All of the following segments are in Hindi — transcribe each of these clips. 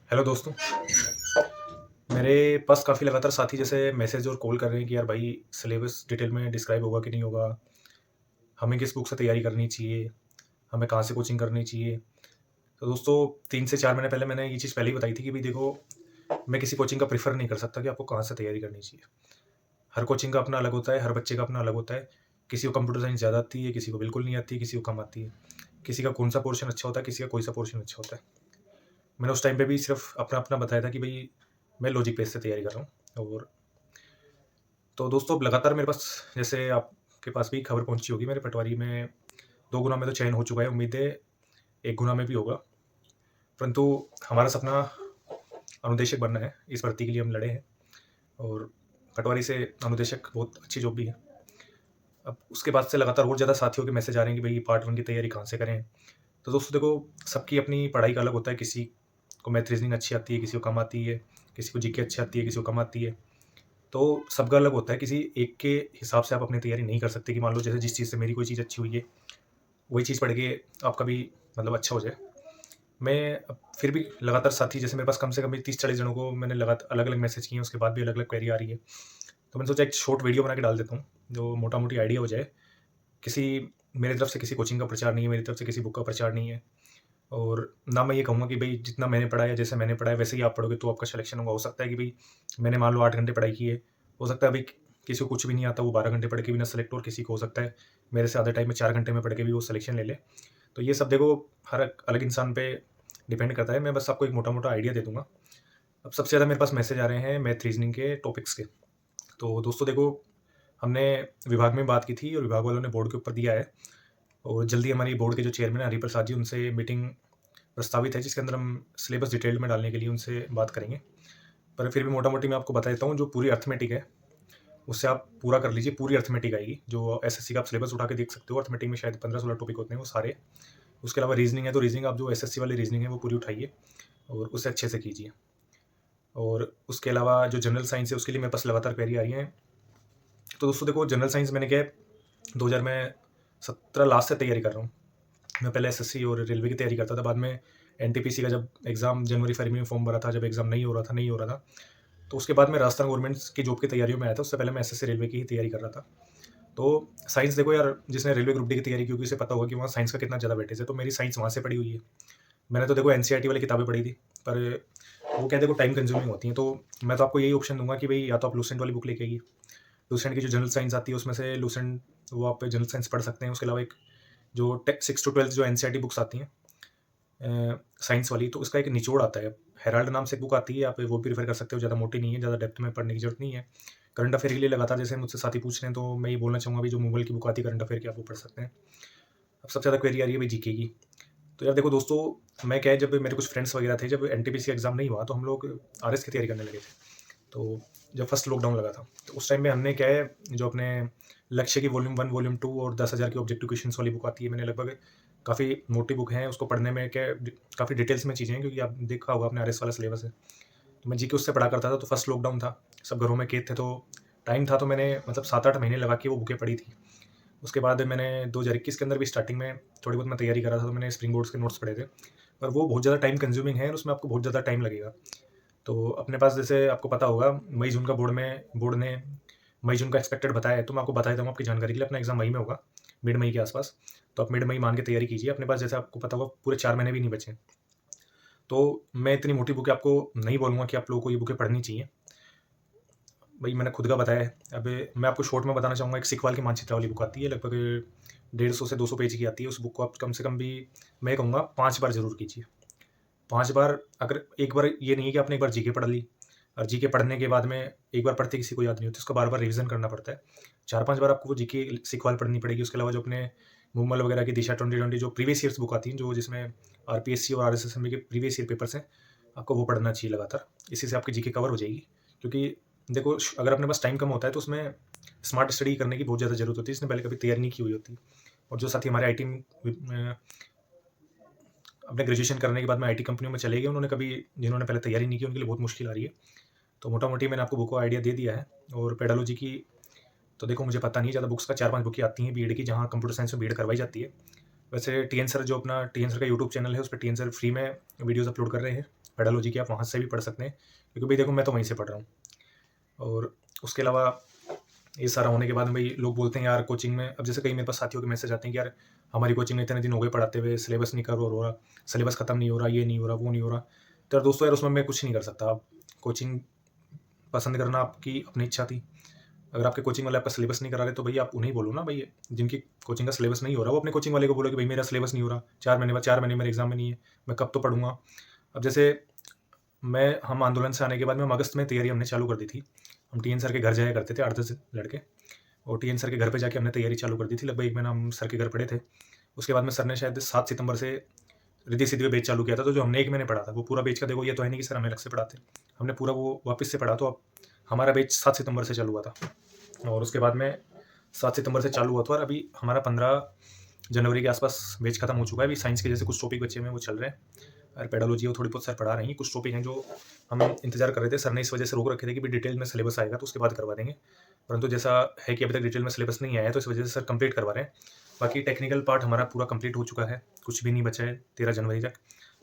हेलो दोस्तों। मेरे पास काफ़ी लगातार साथी जैसे मैसेज और कॉल कर रहे हैं कि यार भाई सिलेबस डिटेल में डिस्क्राइब होगा कि नहीं होगा, हमें किस बुक से तैयारी करनी चाहिए, हमें कहाँ से कोचिंग करनी चाहिए। तो दोस्तों 3 से 4 महीने पहले मैंने ये चीज़ पहले ही बताई थी कि भाई देखो, मैं किसी कोचिंग का प्रेफ़र नहीं कर सकता कि आपको कहाँ से तैयारी करनी चाहिए। हर कोचिंग का अपना अलग होता है, हर बच्चे का अपना अलग होता है। किसी को कंप्यूटर साइंस ज़्यादा आती है, किसी को बिल्कुल नहीं आती है, किसी को कम आती है। किसी का कौन-सा पोर्शन अच्छा होता है, किसी का कोई-सा पोर्शन अच्छा होता है। मैंने उस टाइम पे भी सिर्फ़ अपना-अपना बताया था कि भई मैं लॉजिक बेस से तैयारी कर रहा हूँ। और तो दोस्तों अब लगातार मेरे पास, जैसे आपके पास भी खबर पहुँची होगी, मेरे पटवारी में 2 गुना में तो चयन हो चुका है, उम्मीद है 1 गुना में भी होगा। परंतु हमारा सपना अनुदेशक बनना है, इस भर्ती के लिए हम लड़े हैं और पटवारी से अनुदेशक बहुत अच्छी जॉब भी है। अब उसके बाद से लगातार और ज़्यादा साथियों के मैसेज आ रहे हैं कि भई पार्ट 1 की तैयारी कहाँ से करें? तो दोस्तों देखो, सबकी अपनी पढ़ाई का अलग होता है, किसी को मैथ रीज़निंग अच्छी आती है, किसी को कम आती है, किसी को जीके अच्छी आती है, किसी को कम आती है। तो सबका अलग होता है, किसी एक के हिसाब से आप अपनी तैयारी नहीं कर सकते कि मान लो जैसे जिस चीज़ से मेरी कोई चीज़ अच्छी हुई है, वही चीज़ पढ़ के आपका भी मतलब अच्छा हो जाए। मैं अब फिर भी लगातार साथी, जैसे मेरे पास कम से कम भी 30-40 जनों को मैंने अलग-अलग मैसेज किए हैं, उसके बाद भी अलग-अलग क्वेरी आ रही है। तो मैंने सोचा एक शॉर्ट वीडियो बना के डाल देता हूँ, जो मोटा-मोटी आइडिया हो जाए। किसी मेरी तरफ से किसी कोचिंग का प्रचार नहीं है, मेरी तरफ से किसी बुक का प्रचार नहीं है और ना मैं ये कहूँगा कि भई जितना मैंने पढ़ा है या जैसे मैंने पढ़ा है वैसे ही आप पढ़ोगे तो आपका सिलेक्शन होगा। हो सकता है कि भई मैंने मान लो 8 घंटे पढ़ाई की है, हो सकता है अभी किसी को कुछ भी नहीं आता, वो 12 घंटे पढ़ के भी ना सेलेक्ट हो, और किसी को हो सकता है मेरे से आधे टाइम में 4 घंटे में पढ़ के भी वो सिलेक्शन ले ले। तो ये सब देखो, हर एक अलग इंसान पे डिपेंड करता है। मैं बस आपको एक मोटा-मोटा आइडिया दे दूँगा। अब सबसे ज़्यादा मेरे पास मैसेज आ रहे हैं मैथ रीज़निंग के टॉपिक्स के। तो दोस्तों देखो, हमने विभाग में बात की थी और विभाग वालों ने बोर्ड के ऊपर दिया है और जल्दी हमारी बोर्ड के जो चेयरमैन हैं हरिप्रसाद जी, उनसे मीटिंग प्रस्तावित है, जिसके अंदर हम सिलेबस डिटेल में डालने के लिए उनसे बात करेंगे। पर फिर भी मोटा-मोटी मैं आपको बता देता हूँ, जो पूरी अरिथमेटिक है, उससे आप पूरा कर लीजिए। पूरी अरिथमेटिक आएगी, जो एसएससी का आप सिलेबस उठा के देख सकते हो। अरिथमेटिक में शायद 15-16 टॉपिक होते हैं, वो सारे। उसके अलावा रीज़निंग है, तो रीज़निंग आप जो एसएससी वाली रीज़निंग है, वो पूरी उठाइए और उसे अच्छे से कीजिए। और उसके अलावा जो जनरल साइंस है, उसके लिए मेरे पास लगातार क्वेरी आ रही हैं। तो दोस्तों देखो, जनरल साइंस मैंने क्या है, 2017 लास्ट से तैयारी कर रहा हूँ। मैं पहले एसएससी और रेलवे की तैयारी करता था, बाद में एनटीपीसी का जब एग्ज़ाम जनवरी-फरवरी में फॉर्म भरा था, जब एग्ज़ाम नहीं हो रहा था, तो उसके बाद मैं राजस्थान गवर्नमेंट की जॉब की तैयारियों में आया था। उससे पहले मैं एसएससी रेलवे की ही तैयारी कर रहा था। तो साइंस देखो यार, जिसने रेलवे ग्रुप डी की तैयारी की होगी उसे पता होगा कि वहाँ साइंस का कितना ज़्यादा वेटेज है, तो मेरी साइंस वहाँ से पड़ी हुई है। मैंने तो देखो एनसीईआरटी वाली किताबें पढ़ी थी, पर वो क्या देखो टाइम कंज्यूमिंग होती हैं, तो मैं तो आपको यही ऑप्शन दूँगा कि भई या तो आप लुसेंट वाली बुक लेके आइए। लुसेंट की जो जनरल साइंस आती है उसमें से लुसेंट, वो आप जनरल साइंस पढ़ सकते हैं। उसके अलावा एक जो टेक 6 टू 12 जो एनसीईआरटी बुक्स आती हैं साइंस वाली, तो उसका एक निचोड़ आता है। हेराल्ड नाम से एक बुक आती है, आप वो भी रेफ़र कर सकते हो, ज़्यादा मोटी नहीं है, ज़्यादा डेप्थ में पढ़ने की ज़रूरत नहीं है। करंट अफ़ेयर के लिए लगातार जैसे मुझसे साथी पूछ रहे हैं, तो मैं ये बोलना चाहूँगा अभी जो मुगल की बुक आती है करंट अफ़ेयर की, आप वो पढ़ सकते हैं। अब सबसे ज़्यादा क्वेरी आ रही है भाई जीके की। तो यार देखो दोस्तों, मैं क्या है, जब मेरे कुछ फ्रेंड्स वगैरह थे, जब एनटीपीसी एग्ज़ाम नहीं हुआ, तो हम लोग आरएस की तैयारी करने लगे थे। तो जब फर्स्ट लॉकडाउन लगा था, तो उस टाइम में हमने क्या है, जो अपने लक्ष्य की वॉल्यूम 1, वॉल्यूम 2 और 10,000 की ऑब्जेक्टिव क्वेश्चंस वाली बुक आती है, मैंने लगभग, काफ़ी मोटी बुक है, उसको पढ़ने में क्या है, काफ़ी डिटेल्स में चीज़ें हैं, क्योंकि आप देखा होगा आपने आरएस वाला सिलेबस है। तो मैं जीके उससे पढ़ा करता था। तो फर्स्ट लॉकडाउन था, सब घरों में कैद थे, तो टाइम था, तो मैंने मतलब 7-8 महीने लगा के वो बुकें पढ़ी थी। उसके बाद मैंने 2021 के अंदर भी स्टार्टिंग में थोड़ी बहुत मैं तैयारी कर रहा था, तो मैंने स्प्रिंग बोर्ड्स के नोट्स पढ़े थे। पर वो बहुत ज़्यादा टाइम कंज्यूमिंग है और उसमें आपको बहुत ज़्यादा टाइम लगेगा। तो अपने पास, जैसे आपको पता होगा, मई-जून का बोर्ड ने मई-जून का एक्सपेक्टेड बताया है, तो मैं आपको बता देता हूँ आपकी जानकारी के लिए, अपना एग्ज़ाम मई में होगा, मिड मई के आस-पास। तो आप मिड मई मान के तैयारी कीजिए। अपने पास, जैसे आपको पता होगा, पूरे 4 महीने भी नहीं बचे हैं। तो मैं इतनी मोटी बुकें आपको नहीं बोलूँगा कि आप लोगों को ये बुकें पढ़नी चाहिए। भई मैंने खुद का बताया है। अब मैं आपको शॉर्ट में बताना चाहूँगा, एक सिकवाल की मानचित्र वाली बुक आती है, लगभग 150 से 200 पेज की आती है। उस बुक को आप कम से कम भी, मैं ये कहूँगा, 5 बार ज़रूर कीजिए। 5 बार, अगर एक बार, ये नहीं है कि आपने एक बार जीके पढ़ ली और जीके पढ़ने के बाद में एक बार पढ़ते किसी को याद नहीं होती, उसको बार-बार रिवीज़न करना पड़ता है। 4-5 बार आपको वो जीके सीखवाल पढ़नी पड़ेगी। उसके अलावा जो अपने मुमल वगैरह की दिशा 2020 जो प्रीवियस ईयर्स बुक आती हैं, जो जिसमें आरपीएससी और आरएसएसएमबी के प्रीवियस ईयर पेपर्स हैं, आपको वो पढ़ना चाहिए लगातार। इसी से आपकी जीके कवर हो जाएगी। क्योंकि देखो, अगर अपने पास टाइम कम होता है, तो उसमें स्मार्ट स्टडी करने की बहुत ज़्यादा ज़रूरत होती है, जिसने पहले कभी तैयारी नहीं की हुई होती। और जो साथी हमारे आईटी में अपने ग्रेजुएशन करने के बाद में आईटी कंपनियों में चले गए, उन्होंने कभी, जिन्होंने पहले तैयारी नहीं की, उनके लिए बहुत मुश्किल आ रही है। तो मोटा-मोटी मैंने आपको बुक का आइडिया दे दिया है। और पेडालॉजी की तो देखो, मुझे पता नहीं है ज़्यादा, बुक्स का 4-5 बुकें आती हैं बीएड की, जहाँ कंप्यूटर साइंस में बीएड करवाई जाती है। वैसे टीएन सर, जो अपना टीएन सर का यूट्यूब चैनल है, उस पे टीएन सर फ्री में वीडियोज़ अपलोड कर रहे हैं। पेडालॉजी की, आप वहाँ से भी पढ़ सकते हैं, क्योंकि भाई देखो मैं तो वहीं से पढ़ रहा हूँ। और उसके अलावा ये सारा होने के बाद में भाई लोग बोलते हैं यार कोचिंग में, अब जैसे कई मेरे पास साथियों के मैसेज आते हैं कि यार हमारी कोचिंग में इतने दिन हो गए पढ़ाते हुए, सिलेबस नहीं कवर हो रहा, सिलेबस खत्म नहीं हो रहा, ये नहीं हो रहा, वो नहीं हो रहा। तो यार दोस्तों, यार उसमें मैं कुछ नहीं कर सकता। आप कोचिंग पसंद करना आपकी अपनी इच्छा थी। अगर आपके कोचिंग वाले आपका सिलेबस नहीं करा रहे तो भई आप उन्हें बोलो ना भई, जिनकी कोचिंग का सिलेबस नहीं हो रहा, वो अपने कोचिंग वाले को बोलो कि भई मेरा सिलेबस नहीं हो रहा, 4 महीने बाद, 4 महीने मेरे एग्ज़ाम में नहीं है, मैं कब तो पढ़ूँगा। अब जैसे हम आंदोलन से आने के बाद में हम अगस्त में तैयारी हमने चालू कर दी थी। हम टीएन सर के घर जाया करते थे 8-10 लड़के, और टीएन सर के घर पे जाके हमने तैयारी चालू कर दी थी। लगभग 1 महीना हम सर के घर पढ़े थे। उसके बाद में सर ने शायद 7 सितंबर से रिद्धि-सिद्धि का बैच चालू किया था, तो जो हमने 1 महीने पढ़ा था, वो पूरा बैच का देखो, ये तो है नहीं कि सर हमें अलग से पढ़ाते। हमने पूरा वो वापस से पढ़ा, तो अब हमारा बैच 7 सितंबर से चालू हुआ था। और उसके बाद में 7 सितंबर से चालू हुआ था, और अभी हमारा 15 जनवरी के आसपास बैच खत्म हो चुका है। अभी साइंस के जैसे कुछ टॉपिक बचे हुए हैं, वो चल रहे हैं, और पेडालॉजी वो थोड़ी बहुत सर पढ़ा रहे हैं। कुछ टॉपिक हैं जो हम इंतजार कर रहे थे, सर ने इस वजह से रोक रखे थे कि भाई डिटेल में सिलेबस आएगा तो उसके बाद करवा देंगे। परंतु जैसा है कि अभी तक डिटेल में सिलेबस नहीं आया है, तो इस वजह से सर कंप्लीट करवा रहे हैं। बाकी टेक्निकल पार्ट हमारा पूरा कंप्लीट हो चुका है, कुछ भी नहीं बचा है 13 जनवरी तक।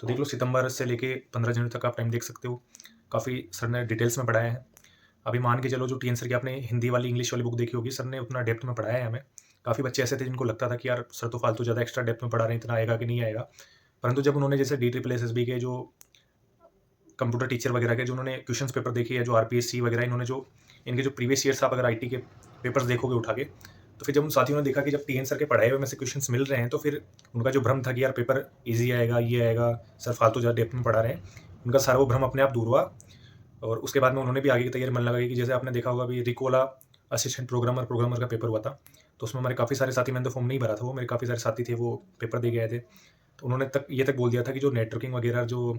तो देख लो, सितंबर से लेके 15 जनवरी तक आप टाइम देख सकते हो। काफ़ी सर ने डिटेल्स में पढ़ाया है। अभी मान के चलो, जो टीएन सर की आपने हिंदी वाली, इंग्लिश वाली बुक देखी होगी, सर ने उतना डेप्थ में पढ़ाया है हमें। काफ़ी बच्चे ऐसे थे जिनको लगता था कि यार सर तो फालतू ज़्यादा एक्स्ट्रा डेप्थ में पढ़ा रहे हैं, इतना आएगा कि नहीं आएगा। परंतु जब उन्होंने जैसे DSSS के जो कंप्यूटर टीचर वगैरह के जो उन्होंने क्वेश्चंस पेपर देखे, या जो आरपीएससी वगैरह, इन्होंने जो इनके जो प्रीवियस ईयर्स, आप अगर आईटी के पेपर्स देखोगे उठा के, तो फिर जब उन साथियों ने देखा कि जब टीएन सर के पढ़ाए हुए में से क्वेश्चंस मिल रहे हैं, तो फिर उनका जो भ्रम था कि यार पेपर ईजी आएगा, ये आएगा, सर फालतू ज़्यादा डेप्थ में पढ़ा रहे हैं, उनका सारा वो भ्रम अपने आप दूर हुआ। और उसके बाद में उन्होंने भी आगे की तैयारी मन लगाई, कि जैसे आपने देखा होगा अभी रिकोला असिस्टेंट प्रोग्रामर का पेपर हुआ था, तो उसमें हमारे काफ़ी सारे साथी, मैंने तो फॉर्म नहीं भरा था, वो मेरे काफ़ी सारे साथी थे, वो पेपर दे के आए थे। तो उन्होंने ये तक बोल दिया था कि जो नेटवर्किंग वगैरह, जो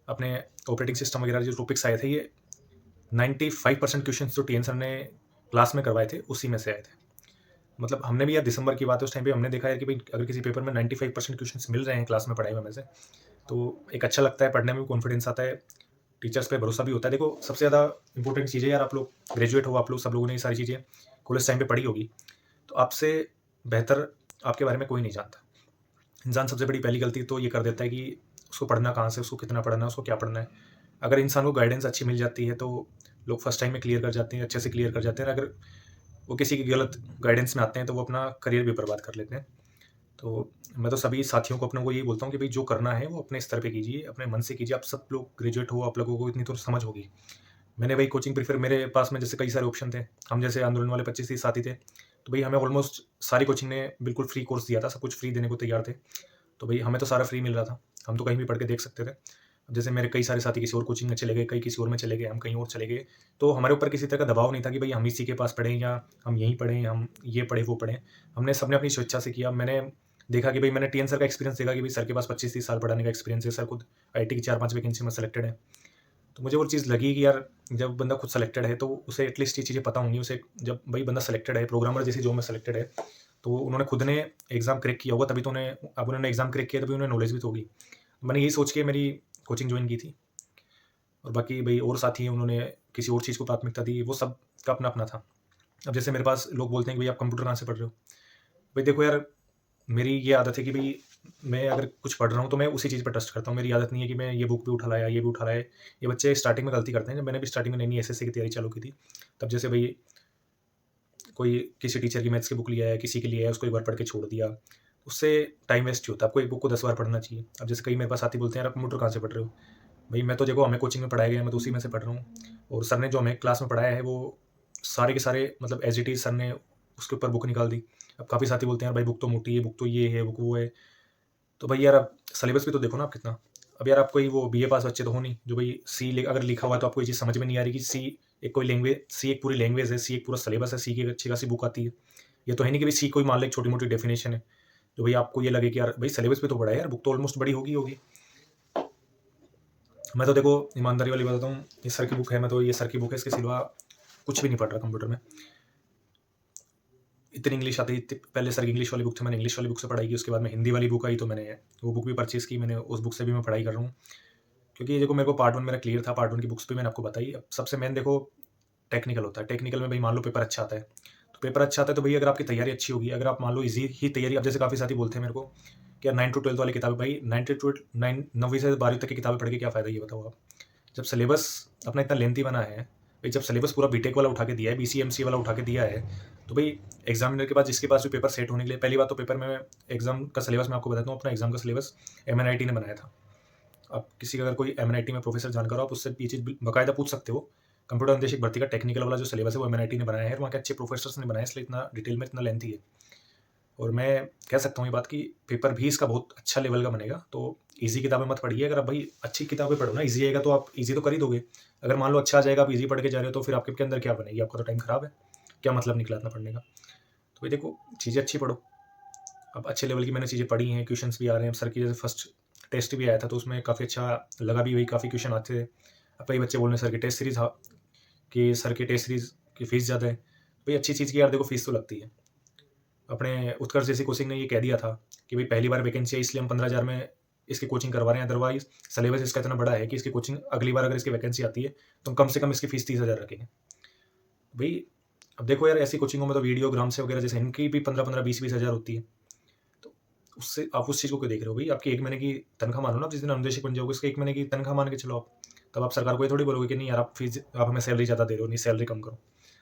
अपने ऑपरेटिंग सिस्टम वगैरह जो टॉपिक्स आए थे, ये 95% क्वेश्चंस जो टीएन सर ने क्लास में करवाए थे, उसी में से आए थे। मतलब हमने भी यार, दिसंबर की बात है, उस टाइम पे हमने देखा है कि भाई अगर किसी पेपर में 95% क्वेश्चंस मिल रहे हैं क्लास में पढ़ाए हुए में से, तो एक अच्छा लगता है, पढ़ने में भी कॉन्फिडेंस आता है, टीचर्स पे भरोसा भी होता है। देखो, सबसे ज़्यादा इंपॉर्टेंट चीज़ है यार, आप लोग ग्रेजुएट हो, आप लोग सब लोगों ने ये सारी चीज़ें कॉलेज टाइम पे पढ़ी होगी, तो आपसे बेहतर आपके बारे में कोई नहीं जानता। इंसान सबसे बड़ी पहली गलती तो ये कर देता है कि उसको पढ़ना कहाँ से, उसको कितना पढ़ना है, उसको क्या पढ़ना है। अगर इंसान को गाइडेंस अच्छी मिल जाती है, तो लोग फर्स्ट टाइम में क्लियर कर जाते हैं, अच्छे से क्लियर कर जाते हैं। अगर वो किसी की गलत गाइडेंस में आते हैं, तो वो अपना करियर भी बर्बाद कर लेते हैं। तो मैं तो सभी साथियों को, अपनों को यही बोलता हूँ कि भाई जो करना है वो अपने स्तर पे कीजिए, अपने मन से कीजिए। आप सब लोग ग्रेजुएट हो, आप लोगों को इतनी तो समझ होगी। मैंने भाई कोचिंग प्रेफ़र, मेरे पास में जैसे कई सारे ऑप्शन थे। हम जैसे आंदोलन वाले 25-30 साथी थे, तो भई हमें ऑलमोस्ट सारी कोचिंग ने बिल्कुल फ्री कोर्स दिया था, सब कुछ फ्री देने को तैयार थे। तो भई हमें तो सारा फ्री मिल रहा था, हम तो कहीं भी पढ़ के देख सकते थे। अब जैसे मेरे कई सारे साथी किसी और कोचिंग में चले गए, कई किसी और में चले गए, हम कहीं और चले गए। तो हमारे ऊपर किसी तरह का दबाव नहीं था कि भई हम इसी के पास पढ़ें, या हम यहीं पढ़ें, हम ये पढ़ें, वो पढ़ें। हमने सबने अपनी स्वेच्छा से किया। मैंने देखा कि भई, मैंने टीएन सर का एक्सपीरियंस देखा कि भई सर के पास 25-30 साल पढ़ाने का एक्सपीरियंस है। सर खुद आईटी की 4-5 वैकेंसी में सेलेक्टेड हैं। तो मुझे वो चीज़ लगी कि यार, जब बंदा खुद सेलेक्टेड है, तो उसे एटलीस्ट ये चीज़ें पता होंगी उसे। जब भाई बंदा सेलेक्टेड है, प्रोग्रामर जैसी जॉब में सेलेक्टेड है, तो उन्होंने खुद ने एग्ज़ाम क्रैक किया होगा, तभी तो उन्हें, अब उन्होंने एग्ज़ाम क्रैक किया, तभी उन्हें नॉलेज भी तो होगी। मैंने यही सोच के मेरी कोचिंग जॉइन की थी। और बाकी भाई और साथी हैं, उन्होंने किसी और चीज़ को प्राथमिकता दी, वो सब का अपना-अपना था। अब जैसे मेरे पास लोग बोलते हैं कि भई आप कंप्यूटर कहाँ से पढ़ रहे हो? भाई देखो यार, मेरी ये आदत है कि भई मैं अगर कुछ पढ़ रहा हूँ, तो मैं उसी चीज़ पे ट्रस्ट करता हूँ। मेरी आदत नहीं है कि मैं ये बुक भी उठा लाया, ये भी उठा लाया। ये बच्चे स्टार्टिंग में गलती करते हैं। जब मैंने भी स्टार्टिंग में नई-नई एसएससी की तैयारी चालू की थी, तब जैसे भई कोई किसी टीचर की मैथ्स की बुक लिया है, किसी की लिया है, उसको एक बार पढ़ के छोड़ दिया। उससे टाइम वेस्ट ही होता है। आपको एक बुक को 10 बार पढ़ना चाहिए। अब जैसे कई मेरे पास साथी बोलते हैं, यार आप कंप्यूटर कहाँ से पढ़ रहे हो? भई मैं तो, देखो हमें कोचिंग में पढ़ाया गया है, मैं तो उसी में से पढ़ रहा हूँ। और सर ने जो हमें क्लास में पढ़ाया है, वो सारे के सारे, मतलब एज़ इट इज़ सर ने उसके ऊपर बुक निकाल दी। अब काफ़ी साथी बोलते हैं, यार भाई बुक तो मोटी है, बुक तो ये है, बुक वो है। तो भाई यार, आप सिलेबस भी तो देखो ना आप कितना। अब यार, आप कोई वो बीए पास बच्चे तो हो नहीं, जो भाई सी लि अगर लिखा हुआ है, तो आपको ये चीज़ समझ में नहीं आ रही कि सी एक कोई लैंग्वेज, सी एक पूरी लैंग्वेज है, सी एक पूरा सिलेबस है, सी की एक अच्छी खासी बुक आती है। ये तो है नहीं कि भाई सी कोई मान लो एक छोटी-मोटी डेफिनेशन है, जो भाई आपको ये लगे कि यार भाई सिलेबस भी तो बड़ा है यार, बुक तो ऑलमोस्ट बड़ी होगी ही होगी। मैं तो देखो, ईमानदारी वाली बात बताऊँ, ये सर की बुक है, मैं तो ये सर की बुक है, इसके सिवा कुछ भी नहीं पढ़ रहा कंप्यूटर में। इतनी इंग्लिश आती थी, पहले सर की इंग्लिश वाली बुक थी, मैंने इंग्लिश वाली बुक से पढ़ाई की, उसके बाद में हिंदी वाली बुक आई, तो मैंने वो बुक भी परचेज़ की, मैंने उस बुक से भी मैं पढ़ाई कर रहा हूँ। क्योंकि देखो, मेरे को पार्ट 1 मेरा क्लियर था, पार्ट 1 की बुक्स भी मैंने आपको बताई। अब सबसे मेन देखो, टेक्निकल होता है। टेक्निकल में भाई मान लो पेपर अच्छा आता है, तो पेपर अच्छा आता है, तो भई अगर आपकी तैयारी अच्छी होगी, अगर आप मान लो ईज़ी ही तैयारी, अब जैसे काफ़ी साथी बोलते हैं मेरे को कि यार 9 टू 12 वाली किताबें, भाई 9 टू 12 9 9वीं से 12वीं तक की किताबें पढ़ के क्या फ़ायदा, ये बताओ आप? जब सिलेबस अपना इतना लेंथी बना है, भाई जब सिलेबस पूरा बीटेक वाला उठा के दिया है, बीसीएमसी वाला उठा के दिया है, तो भाई एग्जामिनर के पास, जिसके पास जो पेपर सेट होने के लिए, पहली बात तो पेपर में एग्जाम का सिलेबस मैं आपको बताता हूँ, अपना एग्जाम का सिलेबस एमएनआईटी ने बनाया था। आप किसी का अगर कोई एमएनआईटी में प्रोफेसर जानकार हो, आप उससे ये चीज़ बाकायदा पूछ सकते हो। कंप्यूटर अनुदेशक भर्ती का टेक्निकल वाला जो सिलेबस है वो एमएनआईटी ने बनाया है, और वहाँ के अच्छे प्रोफेसर्स ने बनाया है, इसलिए इतना डिटेल में इतना लेंथी है। और मैं कह सकता हूँ ये बात कि पेपर भी इसका बहुत अच्छा लेवल का बनेगा। तो ईजी किताबें मत पढ़िए। अगर आप भाई अच्छी किताबें पढ़ो ना, ईजी आएगा तो आप ईजी तो कर ही दोगे। अगर मान लो अच्छा आ जाएगा, आप ईजी पढ़ के जा रहे हो, तो फिर आपके अंदर क्या बनेगी? आपका तो टाइम खराब है। क्या मतलब निकला इतना पढ़ने का? तो भाई देखो, चीज़ें अच्छी पढ़ो। अब अच्छे लेवल की मैंने चीज़ें पढ़ी हैं, क्वेश्चंस भी आ रहे हैं। सर की जैसे फर्स्ट टेस्ट भी आया था, तो उसमें काफ़ी अच्छा लगा भी, वही काफ़ी क्वेश्चन आते थे। अब कई बच्चे बोल रहे हैं सर की टेस्ट सीरीज़ कि सर की टेस्ट सीरीज़ की फ़ीस ज़्यादा है। भाई अच्छी चीज़ की यार देखो, फ़ीस तो लगती है। अपने उत्कर्ष जैसी कोचिंग ने ये कह दिया था कि भाई पहली बार वैकेंसी है, इसलिए हम 15,000 में इसकी कोचिंग करवा रहे हैं। अदरवाइज सिलेबस इसका इतना बड़ा है कि इसकी कोचिंग अगली बार अगर इसकी वैकेंसी आती है, तो हम कम से कम इसकी फीस 30,000 रखेंगे। भाई अब देखो यार, ऐसी कोचिंगों में तो वीडियोग्राम से वगैरह जैसे इनकी भी 15-15, 20-20 हज़ार होती है। तो उससे आप उस चीज़ को क्यों देख रहे हो? भाई आपकी 1 महीने की तनख्वाह मानो ना, आप जिस दिन अनुदेशक बन जाओगे, उसके 1 महीने की तनख्वाह मान के चलो आप। तब आप सरकार को ये थोड़ी बोलोगे कि नहीं यार, आप हमें सैलरी ज़्यादा दे रहे हो, नहीं सैलरी कम करो।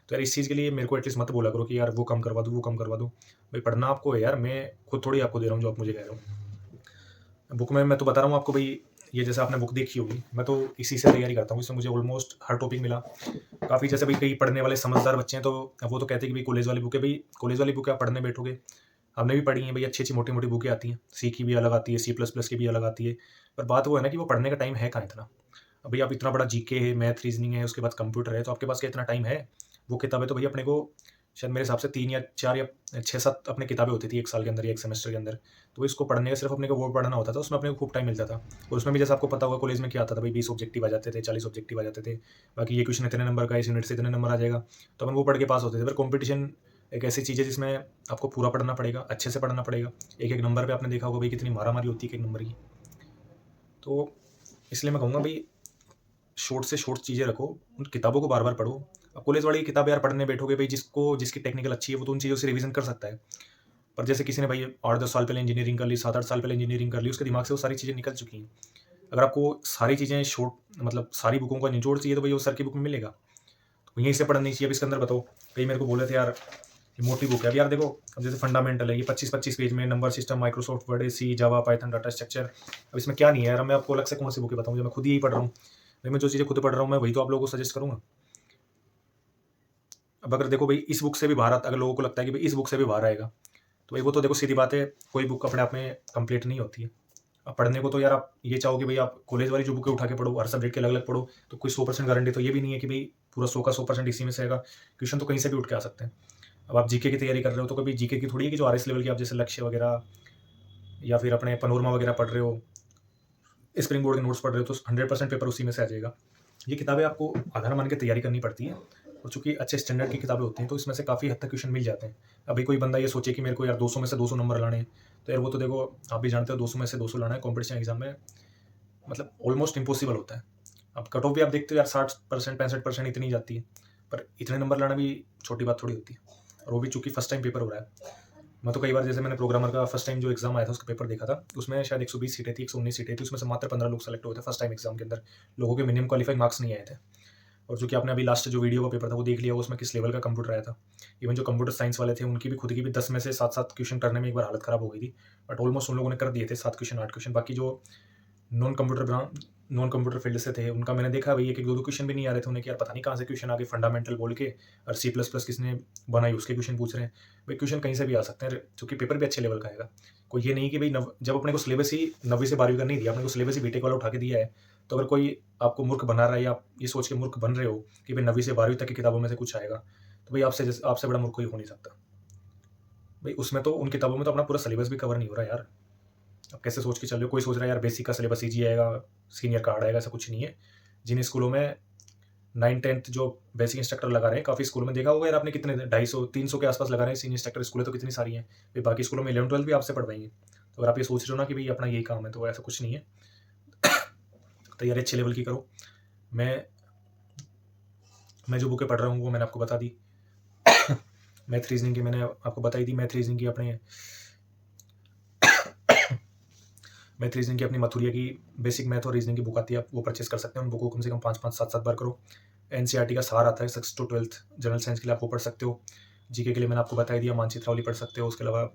तो यार इस चीज़ के लिए मेरे को एटलीस्ट मत बोला करो कि यार वो कम करवा दूँ, वो कम करवा दूँ। भाई पढ़ना आपको है यार, मैं खुद थोड़ी आपको दे रहा हूँ जो आप मुझे कह रहे हो। बुक में मैं तो बता रहा हूँ आपको भाई, ये जैसे आपने बुक देखी होगी, मैं तो इसी से तैयारी करता हूँ। इसमें मुझे ऑलमोस्ट हर टॉपिक मिला। काफ़ी जैसे भाई कई पढ़ने वाले समझदार बच्चे हैं, तो वो तो कहते हैं कि भाई कॉलेज वाली बुक है। भाई कॉलेज वाली बुक है, आप पढ़ने बैठोगे, हमने भी पढ़ी है भाई, अच्छी-अच्छी मोटी-मोटी बुकें आती हैं। सी की भी अलग आती है, सी प्लस प्लस की भी अलग आती है। पर बात वो है ना कि वो पढ़ने का टाइम है कहाँ इतना? अब भई आप इतना बड़ा जीके है, मैथ, रीज़निंग है, उसके बाद कंप्यूटर है, तो आपके पास क्या इतना टाइम है? वो किताबें तो भई अपने को शायद मेरे हिसाब से 3 या 4 या 6-7 अपनी किताबें होती थी 1 साल के अंदर या 1 सेमेस्टर के अंदर। तो इसको पढ़ने का सिर्फ़ अपने को वो पढ़ना होता था, उसमें अपने को खूब टाइम मिलता था। और उसमें भी जैसे आपको पता होगा कॉलेज में क्या आता था भई, 20 ऑब्जेक्टिव आ जाते थे, 40 ऑब्जेक्टिव आ जाते थे। बाकी ये क्वेश्चन इतने नंबर का है, इस यूनिट से इतने नंबर आ जाएगा, तो अपन वो पढ़ के पास होते थे। पर कॉम्पिटिशन एक ऐसी चीज़ है जिसमें आपको पूरा पढ़ना पड़ेगा, अच्छे से पढ़ना पड़ेगा। एक-एक नंबर पे आपने देखा होगा भई कितनी मारा-मारी होती है एक-एक नंबर की। तो इसलिए मैं कहूँगा भई, शॉर्ट से शॉर्ट चीज़ें रखो, उन किताबों को बार-बार पढ़ो। अब कॉलेज वाली किताबें यार पढ़ने बैठोगे भई, जिसकी टेक्निकल अच्छी है वो तो उन चीज़ों से रिवीज़न कर सकता है। पर जैसे किसी ने भाई 8-10 साल पहले इंजीनियरिंग कर ली, 7-8 साल पहले इंजीनियरिंग कर ली, उसके दिमाग से वो सारी चीज़ें निकल चुकी हैं। अगर आपको सारी चीज़ें शॉर्ट, मतलब सारी बुकों का निचोड़ चाहिए, तो भई वो सर की बुक में मिलेगा। तो यहीं से पढ़नी चाहिए। अब इसके अंदर बताओ, कई मेरे को बोले थे यार ये मोटी बुक है। अब यार देखो, अब जैसे फंडामेंटल है, ये 25-25 पेज में, नंबर सिस्टम, माइक्रोसॉफ्ट वर्ड, सी, जावा, पाइथन, डाटा स्ट्रक्चर। अब इसमें क्या नहीं है यार? मैं आपको अलग से कौन सी बुकें बताऊँ, जो मैं खुद ही यही पढ़ रहा हूँ। भाई मैं जो चीज़ें खुद पढ़ रहा हूँ, मैं वही तो आप लोगों को सजेस्ट करूँगा। अब अगर देखो भाई इस बुक से भी बाहर आता, अगर लोगों को लगता है कि भाई इस बुक से भी बाहर आएगा, तो भाई वो तो देखो सीधी बात है, कोई बुक अपने आप में कंप्लीट नहीं होती है। अब पढ़ने को तो यार आप ये चाहोगे भाई आप कॉलेज वाली जो बुकें उठा के पढ़ो, हर सब्जेक्ट के अलग-अलग पढ़ो, तो कोई 100% गारंटी तो ये भी नहीं है कि भाई पूरा 100 का 100% इसी में से आएगा। क्वेश्चन तो कहीं से भी उठ के आ सकते हैं। अब आप जीके की तैयारी कर रहे हो, तो कभी जीके की थोड़ी है कि जो आरएस लेवल की आप जैसे लक्ष्य वगैरह या फिर अपने पनोरमा वगैरह पढ़ रहे हो, स्प्रिंग बोर्ड के नोट्स पढ़ रहे हो, तो 100% पेपर उसी में से आ जाएगा। ये किताबें आपको आधार मान के तैयारी करनी पड़ती है, और चूँकि अच्छे स्टैंडर्ड की किताबें होती हैं, तो इसमें से काफ़ी हद तक क्वेश्चन मिल जाते हैं। अभी कोई बंदा ये सोचे कि मेरे को यार 200 में से 200 नंबर लाने हैं, तो यार वो तो देखो, आप भी जानते हो 200 में से 200 लाना है कॉम्पिटिशन एग्जाम में, मतलब ऑलमोस्ट इम्पॉसिबल होता है। अब कट ऑफ भी आप देखते हो यार 60%, 65% इतनी जाती है, पर इतने नंबर लाना भी छोटी बात थोड़ी होती है, और वो भी चूँकि फर्स्ट टाइम पेपर हो रहा है। मैं तो कई बार, जैसे मैंने प्रोग्रामर का फर्स्ट टाइम जो एग्जाम आया था उसका पेपर देखा था, उसमें शायद 120 सीटें थी, 119 सीटें थी, उसमें से मात्र 15 लोग सेलेक्ट हुए थे फर्स्ट टाइम एग्जाम के अंदर। लोगों के मिनिमम क्वालिफाइंग मार्क्स नहीं आए थे। और जो कि आपने अभी लास्ट जो वीडियो का पेपर था वो देख लिया, उसमें किस लेवल का कंप्यूटर आया था। इवन जो कंप्यूटर साइंस वाले थे, उनकी भी खुद की भी 10 में से 7-7 क्वेश्चन करने में एक बार हालत खराब हो गई थी। बट ऑलमोस्ट उन लोगों ने कर दिए थे 7 क्वेश्चन, 8 क्वेश्चन। बाकी जो नॉन कंप्यूटर फील्ड से थे, उनका मैंने देखा भई 1-1, 2-2 क्वेश्चन भी नहीं आ रहे थे उन्हें, कि यार पता नहीं कहाँ से क्वेश्चन आ गए फंडामेंटल बोल के, और सी प्लस प्लस किसने बनाई उसके क्वेश्चन पूछ रहे हैं। भाई क्वेश्चन कहीं से भी आ सकते हैं, चूँकि पेपर भी अच्छे लेवल का आएगा। कोई ये नहीं कि भई जब अपने को सिलेबस ही 9वीं से 12वीं का नहीं दिया, अपने को सिलेबस ही बीटेक वाला उठा के दिया है, तो अगर कोई आपको मूर्ख बना रहा है, या आप ये सोच के मूर्ख बन रहे हो कि भई 9वीं से 12वीं तक की किताबों में से कुछ आएगा, तो भई आपसे बड़ा मूर्ख कोई हो नहीं सकता। भई उसमें तो, उन किताबों में तो अपना पूरा सिलेबस भी कवर नहीं हो रहा यार। आप कैसे सोच के चल रहे हो? कोई सोच रहा है यार बेसिक का सिलेबस ईज़ी आएगा, सीनियर का हार्ड आएगा, ऐसा कुछ नहीं है। जिन स्कूलों में 9-10th जो बेसिक इंस्ट्रक्टर लगा रहे हैं, काफ़ी स्कूलों में देखा होगा यार आपने, कितने 250-300 के आस-पास लगा रहे हैं सीनियर इंस्ट्रक्टर, स्कूलें तो कितनी सारी हैं। फिर बाकी स्कूलों में 11-12 भी आपसे पढ़वाएँगे। तो अगर आप ये सोच रहे हो ना कि भई अपना यही काम है, तो ऐसा कुछ नहीं है। तैयारी अच्छे लेवल की करो। मैं मैं जो बुकें पढ़ रहा हूँ वो मैंने आपको बता दी। मैथ रीज़निंग की मैंने आपको बताई थी। मैथ रीज़निंग की अपने मैथ रीजनिंग की अपनी मथुरिया की बेसिक मैथ और रीजनिंग की बुक आती है, आप वो परचेस कर सकते हैं। उन बुक को कम से कम 5-5, 7-7 बार करो। एनसीईआरटी का सार आता है 6 टू 12th जनरल साइंस के लिए, आप वो पढ़ सकते हो। जीके के लिए मैंने आपको बता ही दिया, मानचित्र वाली पढ़ सकते हो। उसके अलावा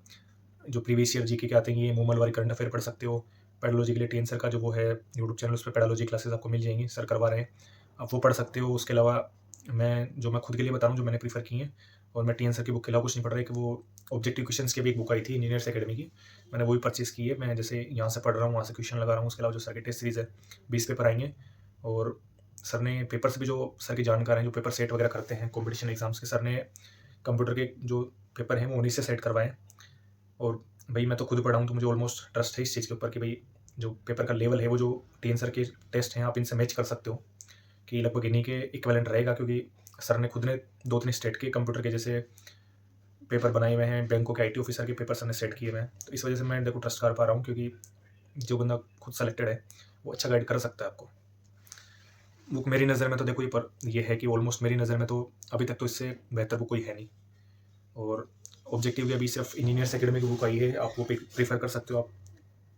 जो प्रीवियस ईयर जीके के आते हैं, ये मूवमेंट वाली करंट अफेयर पढ़ सकते हो। पेडोलॉजी के लिए टीएन सर का जो वो है यूट्यूब चैनल, उस पर पेडोलॉजी क्लासेस आपको मिल जाएंगी, सर करवा रहे हैं, आप वो पढ़ सकते हो। उसके अलावा मैं खुद के लिए बता रहा हूँ, जो मैंने प्रीफर की है, और मैं टीएन सर की बुक के अलावा कुछ नहीं पढ़ रहा है, कि वो ऑब्जेक्टिव क्वेश्चंस की भी एक बुक आई थी इंजीनियर्स अकेडमी की, मैंने वो भी परचेस की है। मैं जैसे यहाँ से पढ़ रहा हूँ, वहाँ से क्वेश्चन लगा रहा हूँ। उसके अलावा जो सर की टेस्ट सीरीज है, 20 पेपर आएंगे, और सर ने पेपर से भी, जो सर की जानकार हैं, जो पेपर सेट वगैरह करते हैं कॉम्पिटिशन एग्जाम्स के, सर ने कंप्यूटर के जो पेपर हैं वो उन्हीं से सेट करवाए हैं। और भाई मैं तो खुद पढ़ा हूँ, तो मुझे ऑलमोस्ट ट्रस्ट है इस चीज़ के ऊपर कि भाई जो पेपर का लेवल है, वो जो टीएन सर के टेस्ट हैं, आप इनसे मैच कर सकते हो, कि लगभग इन्हीं के इक्विवेलेंट रहेगा। क्योंकि सर ने खुद ने 2-3 स्टेट के कंप्यूटर के जैसे पेपर बनाए हुए हैं, बैंकों के आईटी ऑफिसर के पेपर सर ने सेट किए हुए हैं। तो इस वजह से मैं देखो ट्रस्ट कर पा रहा हूँ, क्योंकि जो बंदा खुद सेलेक्टेड है वो अच्छा गाइड कर सकता है आपको। बुक मेरी नज़र में तो देखो ये है कि ऑलमोस्ट मेरी नज़र में तो अभी तक तो इससे बेहतर बुक कोई है नहीं। और ऑब्जेक्टिव की अभी सिर्फ इंजीनियर्स अकेडमी की बुक आई है, आप वो प्रीफर कर सकते हो। आप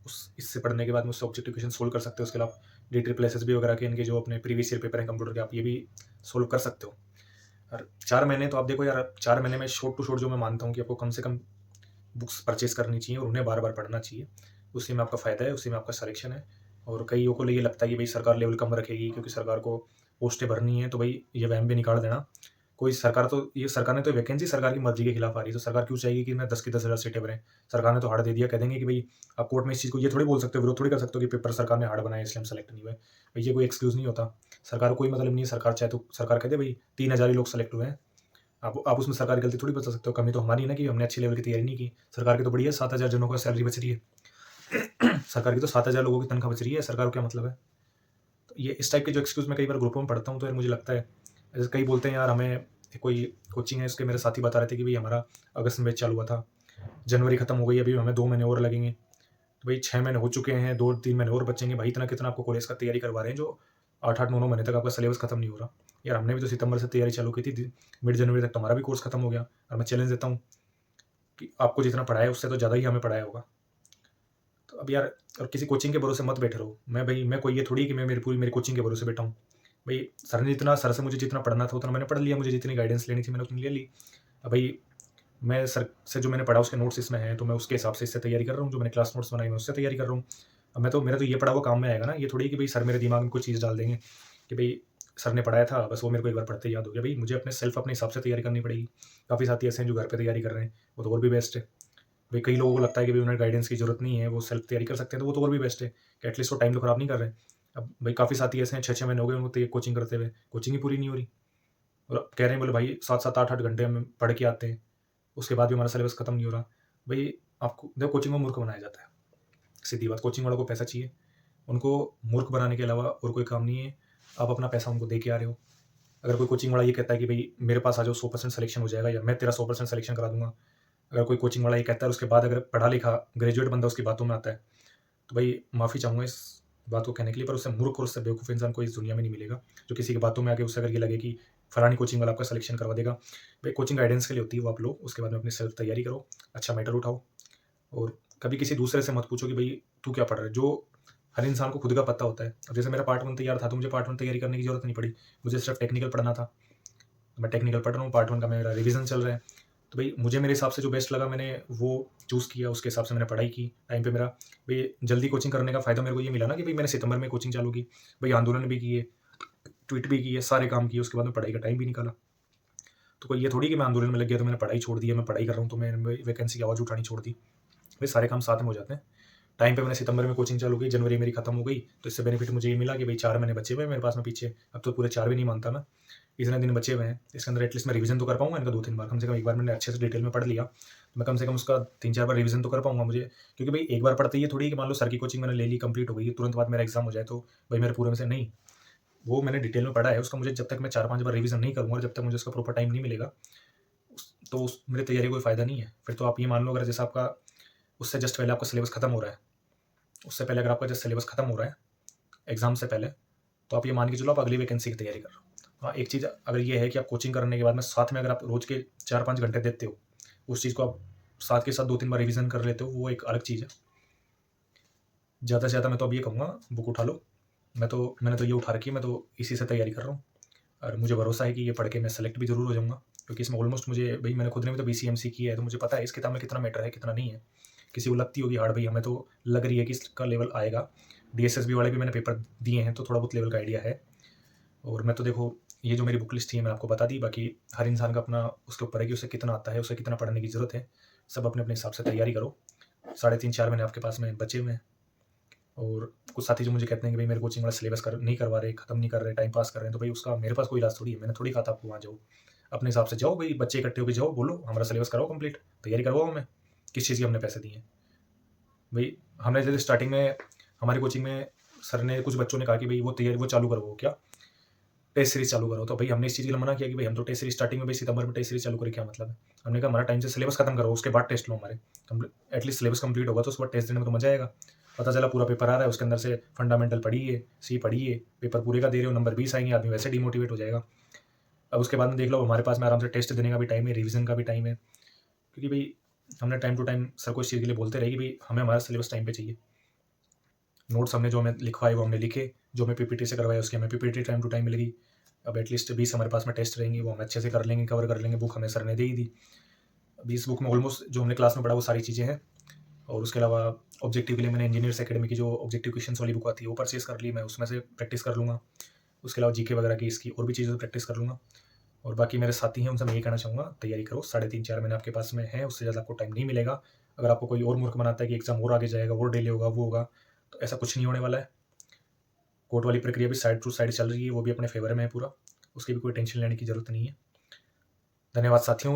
उस इससे पढ़ने के बाद मुझसे ऑब्जेक्टिव क्वेश्चन सोल्व कर सकते हो। उसके अलावा D triple S S B वगैरह के इनके जो अपने प्रीवियस ईयर पेपर हैं कंप्यूटर के, आप ये भी सोल्व कर सकते हो। और 4 महीने तो आप देखो यार, 4 महीने में शॉर्ट टू शॉर्ट जो मैं मानता हूँ कि आपको कम से कम बुक्स परचेज करनी चाहिए और उन्हें बार बार पढ़ना चाहिए। उसी में आपका फ़ायदा है, उसी में आपका सिलेक्शन है। और कईयों को ये लगता है कि भाई सरकार लेवल कम रखेगी, क्योंकि सरकार को पोस्टें भरनी है, तो भाई ये वहम भी निकाल देना। कोई सरकार तो, ये सरकार ने तो वैकेंसी सरकार की मर्जी के खिलाफ आ रही है, तो सरकार क्यों चाहेगी कि मैं 10 की 10,000 सीटें भरें। सरकार ने तो हार्ड दे दिया, कह देंगे कि भाई आप कोर्ट में इस चीज़ को ये थोड़ी बोल सकते हो, विरोध थोड़ी कर सकते हो कि पेपर सरकार ने हार्ड बनाया इसलिए हम सेलेक्ट नहीं हुए। भाई ये कोई एक्सक्यूज़ नहीं होता। सरकार को कोई मतलब नहीं है, सरकार चाहे तो सरकार कह दे भाई 3,000 ही लोग सेलेक्ट हुए हैं, आप उसमें सरकार की गलती थोड़ी बता सकते हो। कमी तो हमारी है ना, कि हमने अच्छी लेवल की तैयारी नहीं की। सरकार की तो बढ़िया 7,000 जनों का सैलरी बच रही है। सरकार की तो 7,000 लोगों की तनख्वाह बच रही है, सरकार को क्या मतलब है। तो ये इस टाइप के जो एक्सक्यूज़ मैं कई बार ग्रुपों में पढ़ता हूँ, तो यार मुझे लगता है, जैसे कई बोलते हैं यार हमें कोई कोचिंग है, उसके मेरे साथी बता रहे थे कि भाई हमारा अगस्त में बैच चालू हुआ था, जनवरी खत्म हो गई, अभी हमें 2 महीने और लगेंगे। तो भाई 6 महीने हो चुके हैं, 2-3 महीने और बचेंगे। भाई इतना कितना आपको कॉलेज का तैयारी करवा रहे हैं, जो 8-8, 9-9 महीने तक आपका सिलेबस खत्म नहीं हो रहा। यार हमने भी तो सितंबर से तैयारी चालू की थी, मिड जनवरी तक तो हमारा भी कोर्स खत्म हो गया। और मैं चैलेंज देता हूँ कि आपको जितना पढ़ाया उससे तो ज़्यादा ही हमें पढ़ाया होगा। तो अब यार, और किसी कोचिंग के भरोसे मत बैठे रहो। मैं कोई ये थोड़ी कि मैं मेरी कोचिंग के भरोसे बैठा हूँ। भाई सर से मुझे जितना पढ़ना था उतना मैंने पढ़ लिया, मुझे जितनी गाइडेंस लेनी थी मैंने उतनी ले ली। अब भाई मैं सर से जो मैंने पढ़ा उसके नोट्स इसमें हैं, तो मैं उसके हिसाब से इससे तैयारी कर रहा हूँ। जो मैंने क्लास नोट्स बनाए मैं उससे तैयारी कर रहा हूँ। अब मेरा तो ये पढ़ा हुआ काम में आएगा ना। ये थोड़ी कि भाई सर मेरे दिमाग में कोई चीज़ डाल देंगे कि भाई सर ने पढ़ाया था, बस वो मेरे को एक बार पढ़ते ही याद हो गया। भाई मुझे अपने हिसाब से तैयारी करनी पड़ेगी। काफ़ी साथी ऐसे हैं जो घर पे तैयारी कर रहे हैं, वो तो और भी बेस्ट है। भाई कई लोगों को लगता है कि भाई उन्हें गाइडेंस की ज़रूरत नहीं है, वो सेल्फ तैयारी कर सकते हैं, तो वो तो और भी बेस्ट है कि एटलीस्ट वो टाइम तो ख़राब नहीं कर रहे हैं। अब भाई काफ़ी साथी ऐसे हैं 6-6 महीने हो गए उनको कोचिंग करते हुए, कोचिंग ही पूरी नहीं हो रही, और अब कह रहे हैं बोले भाई 7-7, 8-8 घंटे हम पढ़ के आते हैं, उसके बाद भी हमारा सिलेबस खत्म नहीं हो रहा। भाई आपको देखो, कोचिंग को मूर्ख बनाया जाता है, सीधी बात। कोचिंग वालों को पैसा चाहिए, उनको मूर्ख बनाने के अलावा और कोई काम नहीं है। आप अपना पैसा उनको दे के आ रहे हो। अगर कोई कोचिंग वाला ये कहता है कि भाई मेरे पास आ जाओ, 100% सिलेक्शन हो जाएगा, या मैं तेरा 100% सिलेक्शन करा दूंगा। अगर कोई कोचिंग वाला ये कहता है, उसके बाद अगर पढ़ा लिखा ग्रेजुएट बंदा उसकी बातों में आता है, तो भाई माफ़ी चाहूँगा इस बात को कहने के लिए, पर उससे मूर्ख और उससे बेवकूफ़ इंसान कोई इस दुनिया में नहीं मिलेगा, जो किसी की बातों में आके उससे अगर ये लगे कि फलानी कोचिंग वाला आपका सिलेक्शन करवा देगा। भाई कोचिंग गाइडेंस के लिए होती है, वो आप लो, उसके बाद में अपनी सेल्फ तैयारी करो, अच्छा मैटर उठाओ, और कभी किसी दूसरे से मत पूछो कि भाई तू क्या पढ़ रहा है। जो हर इंसान को खुद का पता होता है। अब जैसे मेरा पार्ट 1 तैयार था, तो मुझे पार्ट 1 तैयारी करने की ज़रूरत नहीं पड़ी, मुझे सिर्फ टेक्निकल पढ़ना था। मैं टेक्निकल पढ़ रहा हूँ, पार्ट 1 का मेरा रिवीजन चल रहा है। तो भाई मुझे मेरे हिसाब से जो बेस्ट लगा मैंने वो चूज़ किया, उसके हिसाब से मैंने पढ़ाई की। टाइम पे मेरा भाई जल्दी कोचिंग करने का फ़ायदा मेरे को ये मिला ना कि भाई मैंने सितंबर में कोचिंग चालू की, भाई आंदोलन भी किए, ट्वीट भी किए, सारे काम किए, उसके बाद में पढ़ाई का टाइम भी निकाला। तो कोई ये थोड़ी कि मैं आंदोलन में लग गया तो मैंने पढ़ाई छोड़ दी है, मैं पढ़ाई कर रहा हूँ तो मैंने वैकेंसी की आवाज़ उठानी छोड़ दी। भाई सारे काम साथ में हो जाते हैं। टाइम पे मैंने सितंबर में कोचिंग चालू की, जनवरी मेरी खत्म हो गई, तो इससे बेनिफिट मुझे ये मिला कि भाई 4 महीने बचे हुए हैं मेरे पास में पीछे। अब तो पूरे 4 भी नहीं मानता मैं, इतने दिन बचे हुए हैं, इसके अंदर एटलीस्ट मैं रिवीजन तो कर पाऊंगा इनका 2-3 बार। कम से कम एक बार मैंने अच्छे से डिटेल में पढ़ लिया, तो मैं कम से कम उसका 3-4 बार रिवीजन तो कर पाऊंगा मुझे। क्योंकि भाई एक बार पढ़ते ही थोड़ी कि मान लो सर की कोचिंग मैंने ले ली, कंप्लीट हो गई, तुरंत बाद मेरा एग्जाम हो जाए तो भाई मेरे पूरे में से नहीं। वो मैंने डिटेल में पढ़ा है, उसका मुझे जब तक मैं 4-5 बार रिवीजन नहीं करूँगा और जब तक मुझे उसका प्रॉपर टाइम नहीं मिलेगा, तो उस मेरी तैयारी का कोई फ़ायदा नहीं है। फिर तो आप ये मान लो, अगर जैसे आपका उससे जस्ट पहले आपका सिलेबस खत्म हो रहा है, उससे पहले अगर आपका जस्ट सिलेबस खत्म हो रहा है एग्जाम से पहले, तो आप ये मान के चलो आप अगली वैकेंसी की तैयारी कर रहे हो। हाँ, एक चीज़ अगर ये है कि आप कोचिंग करने के बाद में साथ में अगर आप रोज़ के 4-5 घंटे देते हो, उस चीज़ को आप साथ के साथ 2-3 बार रिवीजन कर लेते हो, वो एक अलग चीज़ है। ज़्यादा से ज़्यादा मैं तो अब ये कहूँगा, बुक उठा लो। मैंने तो ये उठा रखी है, मैं तो इसी से तैयारी कर रहा हूँ और मुझे भरोसा है कि ये पढ़ के मैं सेलेक्ट भी ज़रूर हो जाऊँगा, क्योंकि इसमें ऑलमोस्ट मुझे भई मैंने खुद ने भी तो बीसीएमसी की है, तो मुझे पता है इस किताब में कितना मैटर है, कितना नहीं है। किसी को लगती होगी हार्ड, भई हमें तो लग रही है कि इसका लेवल आएगा। डीएसएसबी वाले भी मैंने पेपर दिए हैं, तो थोड़ा बहुत लेवल का आइडिया है। और मैं तो देखो, ये जो मेरी बुक लिस्ट थी मैंने आपको बता दी, बाकी हर इंसान का अपना उसके ऊपर है कि उसे कितना आता है, उसे कितना पढ़ने की ज़रूरत है। सब अपने-अपने हिसाब से तैयारी करो। साढ़े 3-4 महीने आपके पास में बचे हुए हैं। और कुछ साथी जो मुझे कहते हैं कि भाई मेरे कोचिंग वाला सिलेबस नहीं करवा रहे, खत्म नहीं कर रहे, टाइम पास कर रहे हैं, तो भाई उसका मेरे पास कोई इलाज थोड़ी है। मैंने थोड़ी कहा था आपको वहाँ जाओ, अपने हिसाब से जाओ, भाई बच्चे इकट्ठे होकर जाओ, बोलो हमारा सिलेबस कराओ कंप्लीट, तैयारी करवाओ हमें, किस चीज़ की हमने पैसे दिए हैं। भाई हमने जैसे स्टार्टिंग में हमारी कोचिंग में सर ने, कुछ बच्चों ने कहा कि भाई वो तैयारी वो चालू करो, क्या टेस्ट सीरीज चालू करो, तो भाई हमने इस चीज़ के लिए मना किया कि भाई हम तो टेस्ट सीरीज स्टार्टिंग में भाई सितंबर में टेस्ट सीरीज चालू करें, क्या मतलब है। हमने कहा हमारा टाइम से सिलेबस खत्म करो, उसके बाद टेस्ट लो हमारे, एटलीस्ट सिलेबस कंप्लीट होगा तो उसके बाद टेस्ट देने में तो मजा आएगा। पता चला पूरा पेपर आ रहा है, उसके अंदर से फंडामेंटल पढ़िए, सी पढ़िए, पेपर पूरे का दे रहे हो, नंबर 20 आएंगे, आदमी वैसे डिमोटिवेट हो जाएगा। अब उसके बाद में देख लो, हमारे पास में आराम से टेस्ट देने का भी टाइम है, रिवीजन का भी टाइम है, क्योंकि भाई हमने टाइम टू टाइम सर को इस चीज़ के लिए बोलते रहे कि भाई हमें हमारा सिलेबस टाइम पे चाहिए। नोट्स हमने जो हमें लिखवाए वो हमने लिखे, जो हमें पीपीटी से करवाया उसकी हमें पीपीटी टाइम टू टाइम मिलेगी। अब एटलीस्ट 20 हमारे पास में टेस्ट रहेंगे, वो हम अच्छे से कर लेंगे, कवर कर लेंगे। बुक हमें सर ने दे ही दी। अभी इस बुक में ऑलमोस्ट जो हमने क्लास में पढ़ा वो सारी चीज़ें हैं। और उसके अलावा ऑब्जेक्टिव के लिए मैंने इंजीनियर्स एकेडमी की जो ऑब्जेक्टिव क्वेश्चंस वाली बुक आती है वो परचेज कर ली, मैं उसमें से प्रैक्टिस कर लूँगा। उसके अलावा जीके वगैरह की इसकी और भी चीज़ों से प्रैक्टिस कर लूँगा। और बाकी मेरे साथी हैं उनसे मैं ये कहना चाहूँगा, तैयारी करो, साढ़े 3-4 महीने आपके पास में है, उससे ज़्यादा आपको टाइम नहीं मिलेगा। अगर आपको कोई और मूर्ख बनाता है कि एग्ज़ाम और आगे जाएगा, और डिले होगा, वो होगा, तो ऐसा कुछ नहीं होने वाला है। कोर्ट वाली प्रक्रिया भी साइड टू साइड चल रही है, वो भी अपने फेवर में है पूरा, उसकी भी कोई टेंशन लेने की ज़रूरत नहीं है। धन्यवाद साथियों।